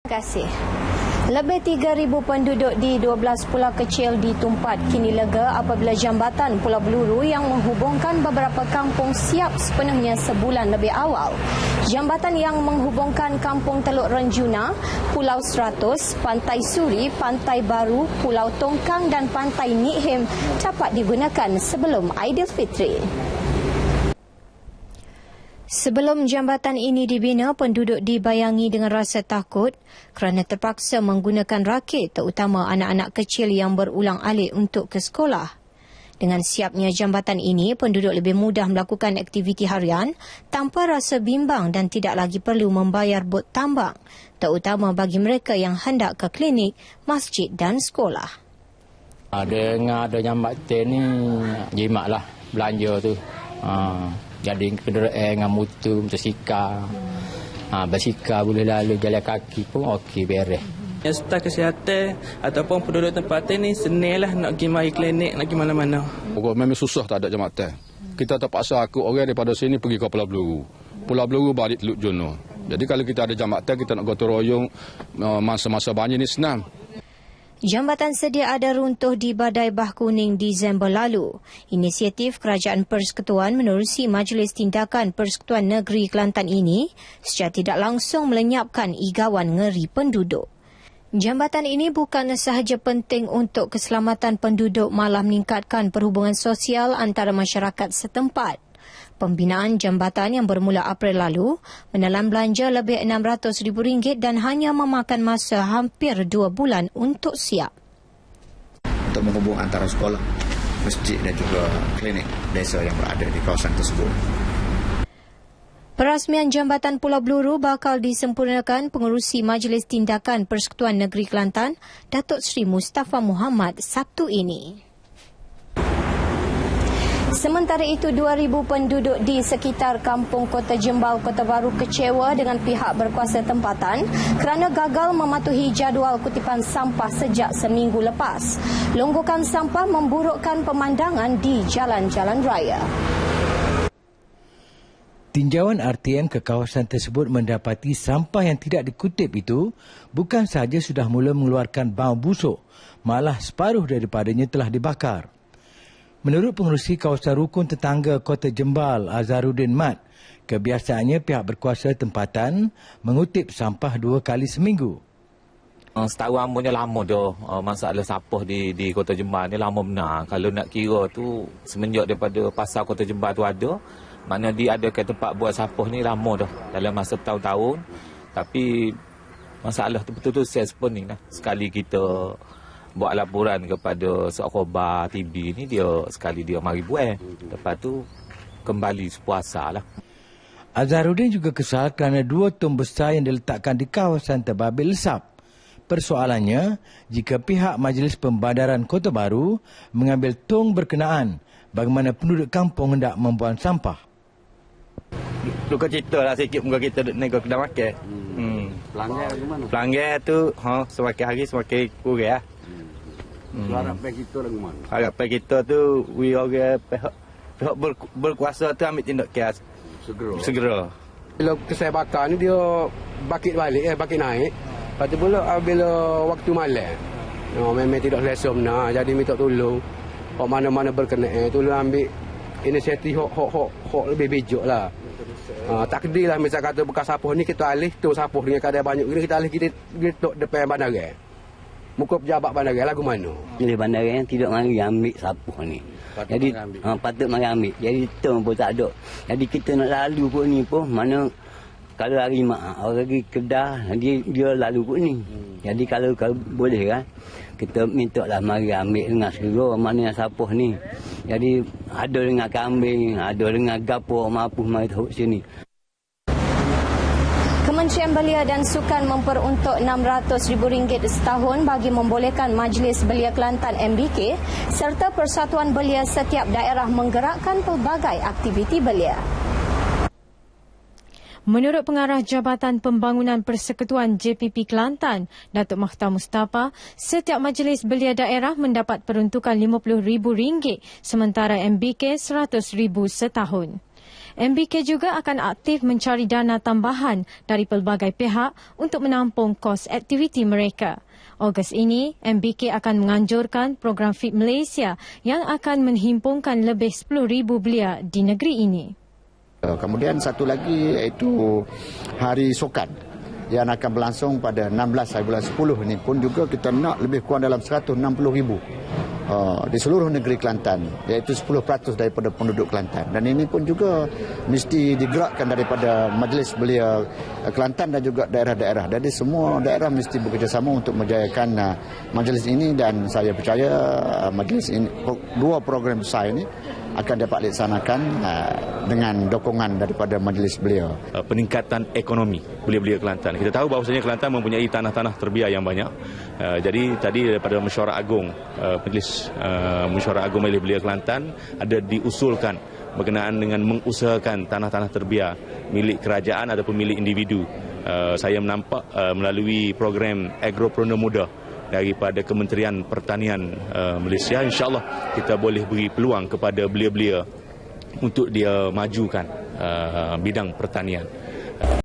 Terima kasih. Lebih 3,000 penduduk di 12 pulau kecil di Tumpat kini lega apabila jambatan Pulau Bluru yang menghubungkan beberapa kampung siap sepenuhnya sebulan lebih awal. Jambatan yang menghubungkan Kampung Teluk Renjuna, Pulau 100, Pantai Suri, Pantai Baru, Pulau Tongkang dan Pantai Nikhim dapat digunakan sebelum Aidilfitri. Sebelum jambatan ini dibina, penduduk dibayangi dengan rasa takut kerana terpaksa menggunakan rakit, terutama anak-anak kecil yang berulang-alik untuk ke sekolah. Dengan siapnya jambatan ini, penduduk lebih mudah melakukan aktiviti harian tanpa rasa bimbang dan tidak lagi perlu membayar bot tambang, terutama bagi mereka yang hendak ke klinik, masjid dan sekolah. Dengan ada jambatan ni, jimatlah belanja tu. Jadi kenderaan dengan motor, motosikal. Basikal boleh lalu, jalan kaki pun okey beres. Serta kesihatan ataupun penduduk tempat ni senanglah nak pergi mari klinik, nak pergi mana-mana. Memang susah tak ada jambatan. Kita terpaksa aku orang daripada sini pergi ke Pulau Bluru. Pulau Bluru balik Teluk Jono. Jadi kalau kita ada jambatan, kita nak gotong royong masa-masa banjir ni senang. Jambatan sedia ada runtuh di Badai Bah Kuning Disember lalu. Inisiatif Kerajaan Persekutuan menerusi Majlis Tindakan Persekutuan Negeri Kelantan ini secara tidak langsung melenyapkan igawan ngeri penduduk. Jambatan ini bukan sahaja penting untuk keselamatan penduduk, malah meningkatkan perhubungan sosial antara masyarakat setempat. Pembinaan jambatan yang bermula April lalu menelan belanja lebih RM600,000 dan hanya memakan masa hampir 2 bulan untuk siap. Untuk menghubung antara sekolah, masjid dan juga klinik desa yang berada di kawasan tersebut. Perasmian jambatan Pulau Bluru bakal disempurnakan Pengerusi Majlis Tindakan Persekutuan Negeri Kelantan, Datuk Seri Mustafa Muhammad, Sabtu ini. Sementara itu, 2,000 penduduk di sekitar kampung Kota Jembal, Kota Baru kecewa dengan pihak berkuasa tempatan kerana gagal mematuhi jadual kutipan sampah sejak seminggu lepas. Longgokan sampah memburukkan pemandangan di jalan-jalan raya. Tinjauan RTM ke kawasan tersebut mendapati sampah yang tidak dikutip itu bukan sahaja sudah mula mengeluarkan bau busuk, malah separuh daripadanya telah dibakar. Menurut pengerusi kawasan rukun tetangga Kota Jembal, Azharuddin Mat, kebiasaannya pihak berkuasa tempatan mengutip sampah 2 kali seminggu. Setahu ampunya lama dah masalah sampah di Kota Jembal ni lama benar. Kalau nak kira tu semenjak daripada pasar Kota Jembal tu ada, mana dia ada ke tempat buat sampah ni lama dah dalam masa bertahun-tahun. Tapi masalah tu betul-betul self-spurning lah. Sekali kita buat laporan kepada Sekobar TB ni, dia sekali dia mari buat. Lepas tu kembali sepuasa lah. Azharuddin juga kesal kerana 2 tong besar yang diletakkan di kawasan terbabil lesap. Persoalannya, jika pihak Majlis Pembandaran Kota Baru mengambil tong berkenaan, bagaimana penduduk kampung hendak membuang sampah? Luka cerita lah sikit muka kita duduk nego kedai makan. Pelanggan bagaimana? Pelanggan tu semakin hari semakin kurang lah. Harapan kita lagu mana? Harapan kita tu pihak berkuasa tu ambil tindakan segera. Bila kesai bakar ni dia bakit balik, bakit naik. Lepas tu pula bila waktu malam. Memang tidak selesa benar, jadi minta tolong. Hok mana-mana berkenaan tolong ambil inisiatif hok lebih bijak lah. Takdirlah misal kata bekas sapuh ni kita alih tu sapuh dengan kadar banyak ni kita alih kita tok depan bandaran. Muka pejabat bandaran lagu mana? Oleh bandaran tidak mari ambil sapuh ni. Jadi patut mari ambil. Jadi tong pun tak ada. Jadi kita nak lalu pun ni pun mana kalau hari mak orang pergi Kedah dia lalu pun ni. Jadi kalau boleh kan kita minta lah mari ambil dengan segera mana yang sapuh ni. Jadi ada dengan kambing, ada dengan gapo mampu mari tahu sini. Kementerian Belia dan Sukan memperuntuk RM600,000 setahun bagi membolehkan Majlis Belia Kelantan MBK serta Persatuan Belia setiap daerah menggerakkan pelbagai aktiviti belia. Menurut Pengarah Jabatan Pembangunan Persekutuan JPP Kelantan, Datuk Makhtar Mustafa, setiap majlis belia daerah mendapat peruntukan RM50,000 sementara MBK RM100,000 setahun. MBK juga akan aktif mencari dana tambahan dari pelbagai pihak untuk menampung kos aktiviti mereka. Ogos ini, MBK akan menganjurkan program Fit Malaysia yang akan menghimpunkan lebih 10,000 belia di negeri ini. Kemudian satu lagi iaitu Hari Sukan yang akan berlangsung pada 16 hari bulan 10 ini pun juga kita nak lebih kurang dalam 160,000 di seluruh negeri Kelantan, iaitu 10% daripada penduduk Kelantan. Dan ini pun juga mesti digerakkan daripada Majlis Belia Kelantan dan juga daerah-daerah. Jadi semua daerah mesti bekerjasama untuk menjayakan majlis ini, dan saya percaya majlis ini, dua program besar ini akan dapat dilaksanakan dengan dukungan daripada Majlis Belia. Peningkatan ekonomi belia-belia Kelantan. Kita tahu bahawasanya Kelantan mempunyai tanah-tanah terbiar yang banyak. Jadi tadi daripada Mesyuarat Agung, Majlis Mesyuarat Agung Majlis Belia Kelantan ada diusulkan berkenaan dengan mengusahakan tanah-tanah terbiar milik kerajaan ataupun milik individu. Saya menampak melalui program Agropreneur Muda daripada Kementerian Pertanian Malaysia, insya-Allah kita boleh beri peluang kepada belia-belia untuk dia majukan bidang pertanian.